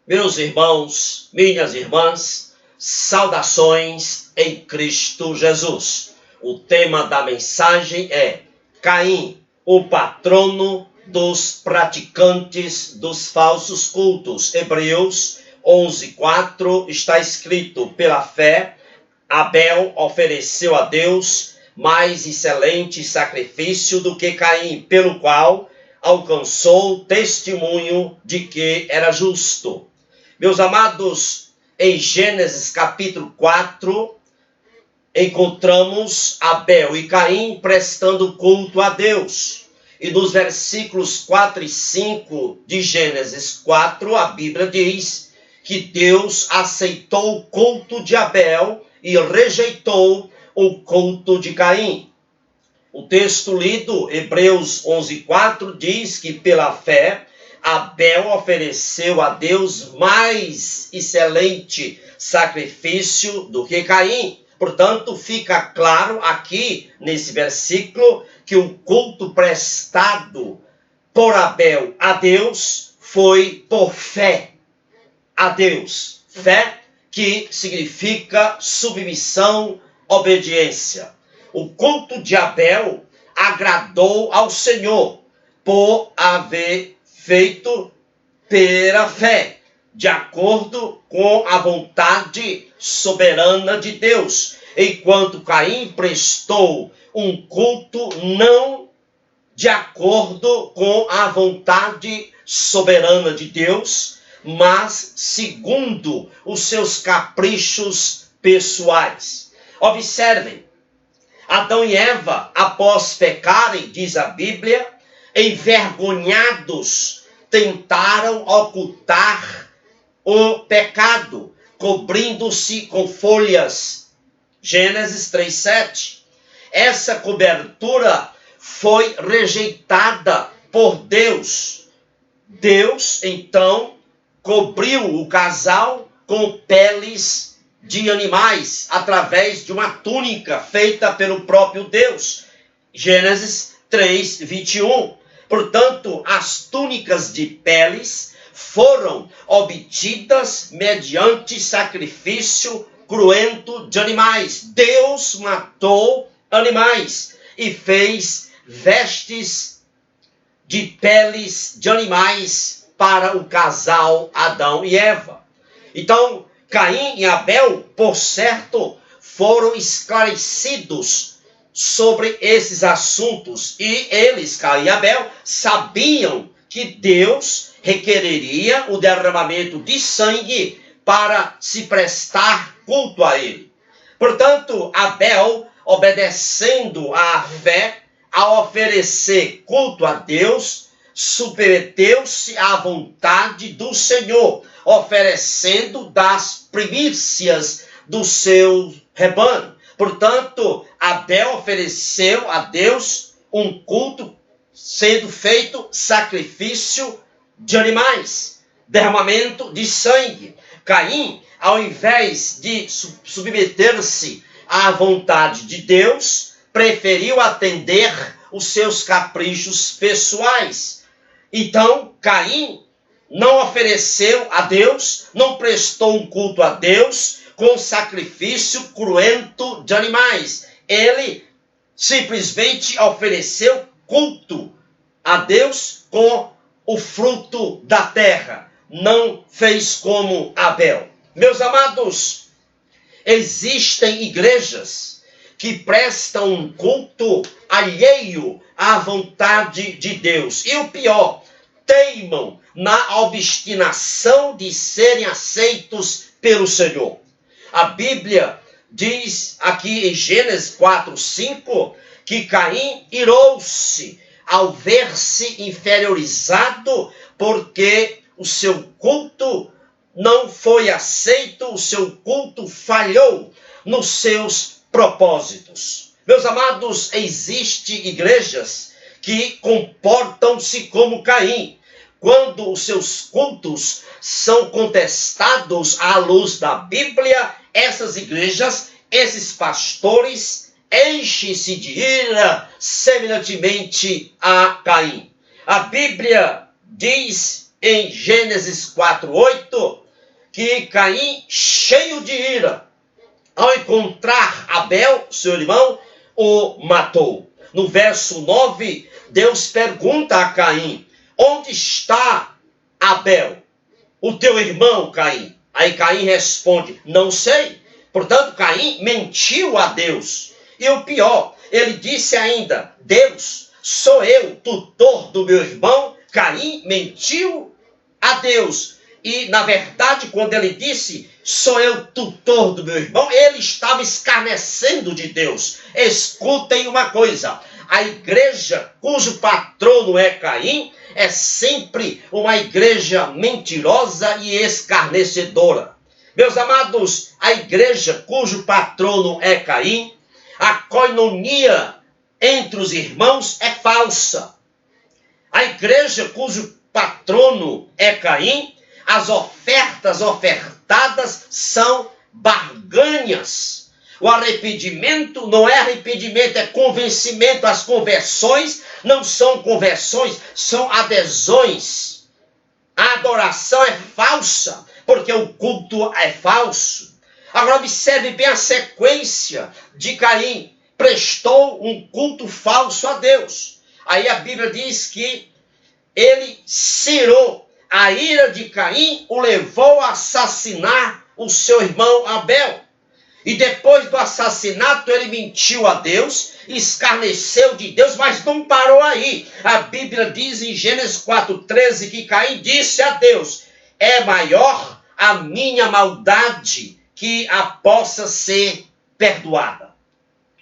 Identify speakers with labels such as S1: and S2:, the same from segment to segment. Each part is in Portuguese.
S1: Meus irmãos, minhas irmãs, saudações em Cristo Jesus. O tema da mensagem é Caim, o patrono dos praticantes dos falsos cultos. Hebreus 11:4 está escrito: pela fé, Abel ofereceu a Deus mais excelente sacrifício do que Caim, pelo qual alcançou testemunho de que era justo. Meus amados, em Gênesis capítulo 4, encontramos Abel e Caim prestando culto a Deus. E nos versículos 4 e 5 de Gênesis 4, a Bíblia diz que Deus aceitou o culto de Abel e rejeitou o culto de Caim. O texto lido, Hebreus 11:4, diz que pela fé, Abel ofereceu a Deus mais excelente sacrifício do que Caim. Portanto, fica claro aqui nesse versículo que o culto prestado por Abel a Deus foi por fé a Deus. Fé que significa submissão, obediência. O culto de Abel agradou ao Senhor por haver feito pela fé, de acordo com a vontade soberana de Deus, enquanto Caim prestou um culto não de acordo com a vontade soberana de Deus, mas segundo os seus caprichos pessoais. Observem, Adão e Eva, após pecarem, diz a Bíblia, envergonhados, tentaram ocultar o pecado, cobrindo-se com folhas. Gênesis 3:7. Essa cobertura foi rejeitada por Deus. Deus, então, cobriu o casal com peles de animais, através de uma túnica feita pelo próprio Deus. Gênesis 3:21. Portanto, as túnicas de peles foram obtidas mediante sacrifício cruento de animais. Deus matou animais e fez vestes de peles de animais para o casal Adão e Eva. Então, Caim e Abel, por certo, foram esclarecidos sobre esses assuntos. E eles, Caim e Abel, sabiam que Deus requereria o derramamento de sangue para se prestar culto a ele. Portanto, Abel, obedecendo à fé, ao oferecer culto a Deus, submeteu-se à vontade do Senhor, oferecendo das primícias do seu rebanho. Portanto, Abel ofereceu a Deus um culto, sendo feito sacrifício de animais, derramamento de sangue. Caim, ao invés de submeter-se à vontade de Deus, preferiu atender os seus caprichos pessoais. Então, Caim não ofereceu a Deus, não prestou um culto a Deus com sacrifício cruento de animais. Ele simplesmente ofereceu culto a Deus com o fruto da terra. Não fez como Abel. Meus amados, existem igrejas que prestam um culto alheio à vontade de Deus. E o pior, teimam na obstinação de serem aceitos pelo Senhor. A Bíblia diz aqui em Gênesis 4:5 que Caim irou-se ao ver-se inferiorizado porque o seu culto não foi aceito, o seu culto falhou nos seus propósitos. Meus amados, existem igrejas que comportam-se como Caim. Quando os seus cultos são contestados à luz da Bíblia, essas igrejas, esses pastores, enchem-se de ira semelhantemente a Caim. A Bíblia diz em Gênesis 4:8, que Caim, cheio de ira, ao encontrar Abel, seu irmão, o matou. No verso 9, Deus pergunta a Caim: onde está Abel, o teu irmão Caim? Aí Caim responde: não sei. Portanto, Caim mentiu a Deus. E o pior, ele disse ainda: Deus, sou eu, tutor do meu irmão? Caim mentiu a Deus. E, na verdade, quando ele disse, sou eu tutor do meu irmão, ele estava escarnecendo de Deus. Escutem uma coisa: a igreja cujo patrono é Caim é sempre uma igreja mentirosa e escarnecedora. Meus amados, a igreja cujo patrono é Caim, a coinonia entre os irmãos é falsa. A igreja cujo patrono é Caim, as ofertas ofertadas são barganhas. O arrependimento não é arrependimento, é convencimento. As conversões não são conversões, são adesões. A adoração é falsa, porque o culto é falso. Agora observe bem a sequência de Caim. Prestou um culto falso a Deus. Aí a Bíblia diz que ele cirou. A ira de Caim o levou a assassinar o seu irmão Abel. E depois do assassinato ele mentiu a Deus, escarneceu de Deus, mas não parou aí. A Bíblia diz em Gênesis 4:13 que Caim disse a Deus: é maior a minha maldade que a possa ser perdoada.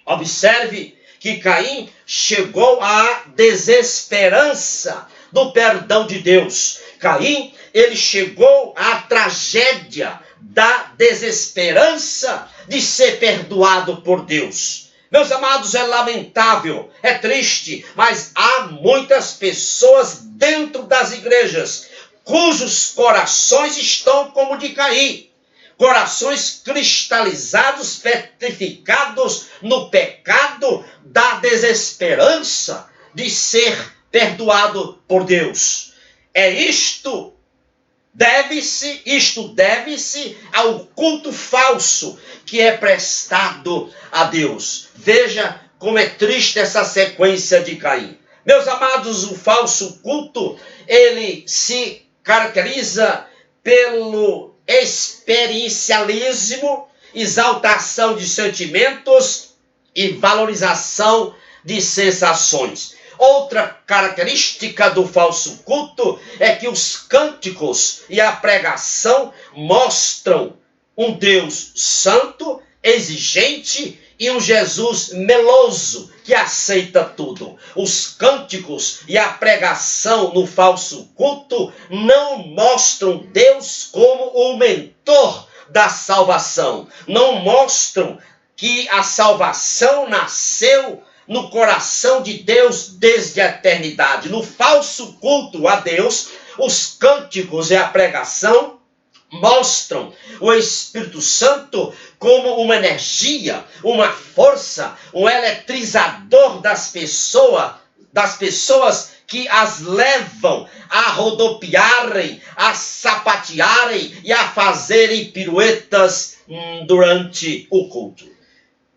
S1: Observe que Caim chegou à desesperança do perdão de Deus. Caim, ele chegou à tragédia da desesperança de ser perdoado por Deus. Meus amados, é lamentável, é triste, mas há muitas pessoas dentro das igrejas cujos corações estão como de Caim. Corações cristalizados, petrificados no pecado da desesperança de ser perdoado por Deus. Isto deve-se ao culto falso que é prestado a Deus. Veja como é triste essa sequência de Caim. Meus amados, o falso culto, ele se caracteriza pelo experiencialismo, exaltação de sentimentos e valorização de sensações. Outra característica do falso culto é que os cânticos e a pregação mostram um Deus santo, exigente e um Jesus meloso que aceita tudo. Os cânticos e a pregação no falso culto não mostram Deus como o mentor da salvação. Não mostram que a salvação nasceu no coração de Deus desde a eternidade. No falso culto a Deus, os cânticos e a pregação mostram o Espírito Santo como uma energia, uma força, um eletrizador das pessoas que as levam a rodopiarem, a sapatearem e a fazerem piruetas durante o culto.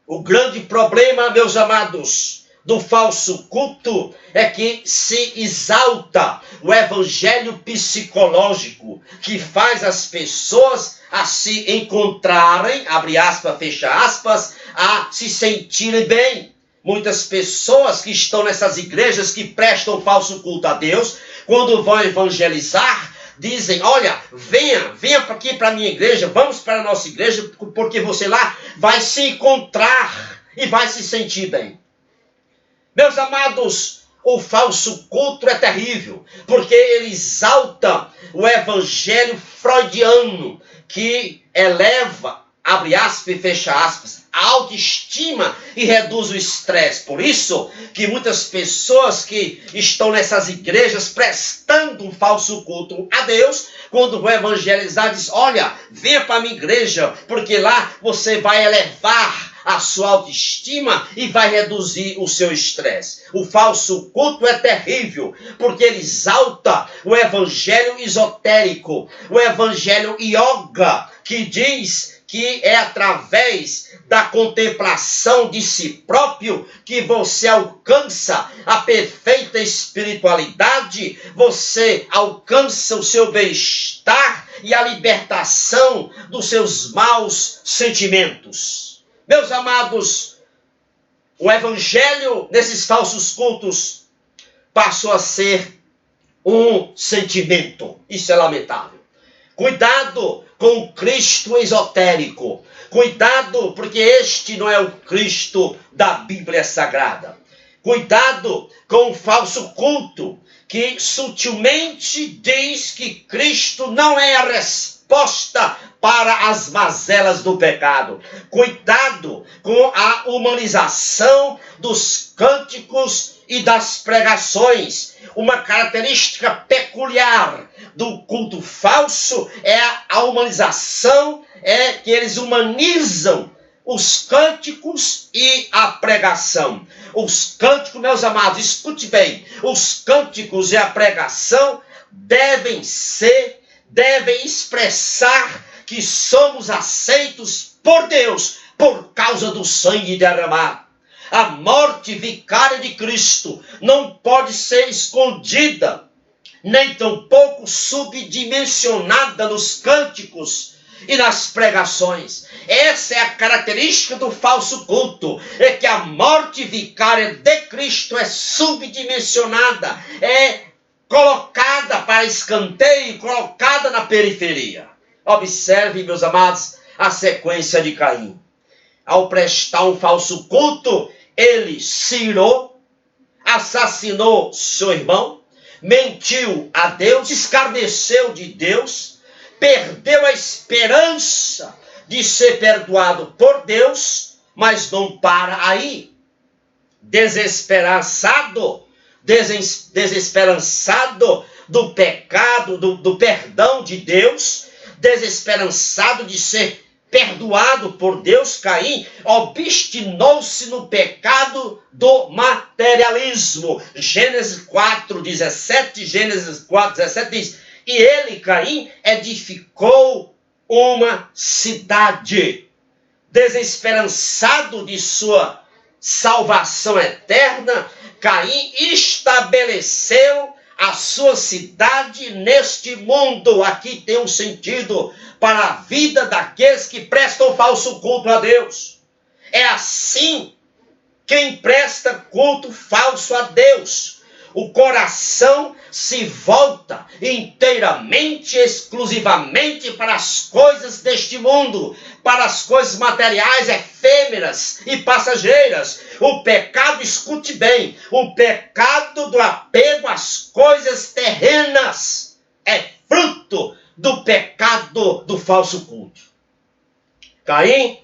S1: O grande problema, meus amados, do falso culto é que se exalta o evangelho psicológico, que faz as pessoas a se encontrarem, abre aspas, fecha aspas, a se sentirem bem. Muitas pessoas que estão nessas igrejas que prestam falso culto a Deus, quando vão evangelizar, dizem: olha, venha aqui para a minha igreja, vamos para a nossa igreja, porque você lá vai se encontrar e vai se sentir bem. Meus amados, o falso culto é terrível, porque ele exalta o evangelho freudiano, que eleva, abre aspas e fecha aspas, a autoestima e reduz o estresse. Por isso que muitas pessoas que estão nessas igrejas prestando um falso culto a Deus, quando vão evangelizar, diz: olha, venha para a minha igreja, porque lá você vai elevar a sua autoestima e vai reduzir o seu estresse. O falso culto é terrível, porque ele exalta o evangelho esotérico, o evangelho yoga, que diz que é através da contemplação de si próprio que você alcança a perfeita espiritualidade, você alcança o seu bem-estar e a libertação dos seus maus sentimentos. Meus amados, o evangelho nesses falsos cultos passou a ser um sentimento. Isso é lamentável. Cuidado com o Cristo esotérico. Cuidado, porque este não é o Cristo da Bíblia Sagrada. Cuidado com o falso culto, que sutilmente diz que Cristo não é a resposta para as mazelas do pecado. Cuidado com a humanização dos cânticos e das pregações. Uma característica peculiar do culto falso é a humanização, é que eles humanizam os cânticos e a pregação. Os cânticos, meus amados, escute bem, os cânticos e a pregação devem expressar que somos aceitos por Deus por causa do sangue derramado. A morte vicária de Cristo não pode ser escondida, nem tampouco subdimensionada nos cânticos e nas pregações. Essa é a característica do falso culto, é que a morte vicária de Cristo é subdimensionada, é colocada para escanteio, colocada na periferia. Observe, meus amados, a sequência de Caim. Ao prestar um falso culto, ele se irou, assassinou seu irmão, mentiu a Deus, escarneceu de Deus, perdeu a esperança de ser perdoado por Deus, mas não para aí. Desesperançado do pecado, do perdão de Deus, desesperançado de ser perdoado por Deus, Caim obstinou-se no pecado do materialismo. Gênesis 4:17, Gênesis 4:17 diz: e ele, Caim, edificou uma cidade. Desesperançado de sua salvação eterna, Caim estabeleceu a sua cidade neste mundo. Aqui tem um sentido para a vida daqueles que prestam falso culto a Deus. É assim quem presta culto falso a Deus. O coração se volta inteiramente, exclusivamente para as coisas deste mundo, para as coisas materiais, efêmeras e passageiras. O pecado, escute bem, o pecado do apego às coisas terrenas é fruto do pecado do falso culto. Caim,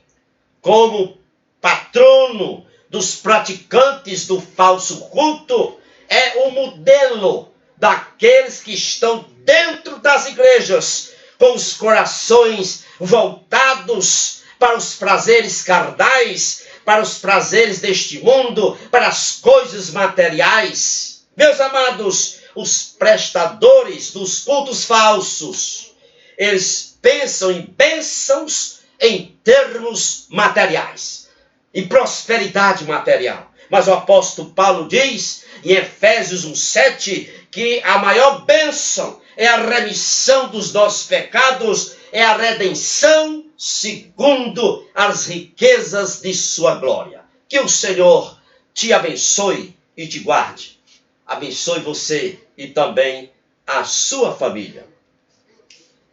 S1: como patrono dos praticantes do falso culto, é o modelo daqueles que estão dentro das igrejas, com os corações voltados para os prazeres carnais, para os prazeres deste mundo, para as coisas materiais. Meus amados, os prestadores dos cultos falsos, eles pensam em bênçãos em termos materiais, em prosperidade material. Mas o apóstolo Paulo diz em Efésios 1:7 que a maior bênção é a remissão dos nossos pecados, é a redenção segundo as riquezas de sua glória. Que o Senhor te abençoe e te guarde. Abençoe você e também a sua família.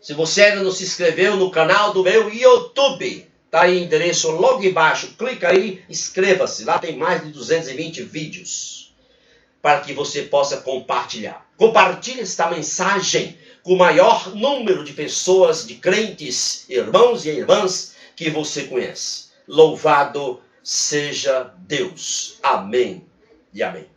S1: Se você ainda não se inscreveu no canal do meu YouTube, está aí o endereço logo embaixo. Clica aí, inscreva-se. Lá tem mais de 220 vídeos para que você possa compartilhar. Compartilhe esta mensagem com o maior número de pessoas, de crentes, irmãos e irmãs que você conhece. Louvado seja Deus. Amém e amém.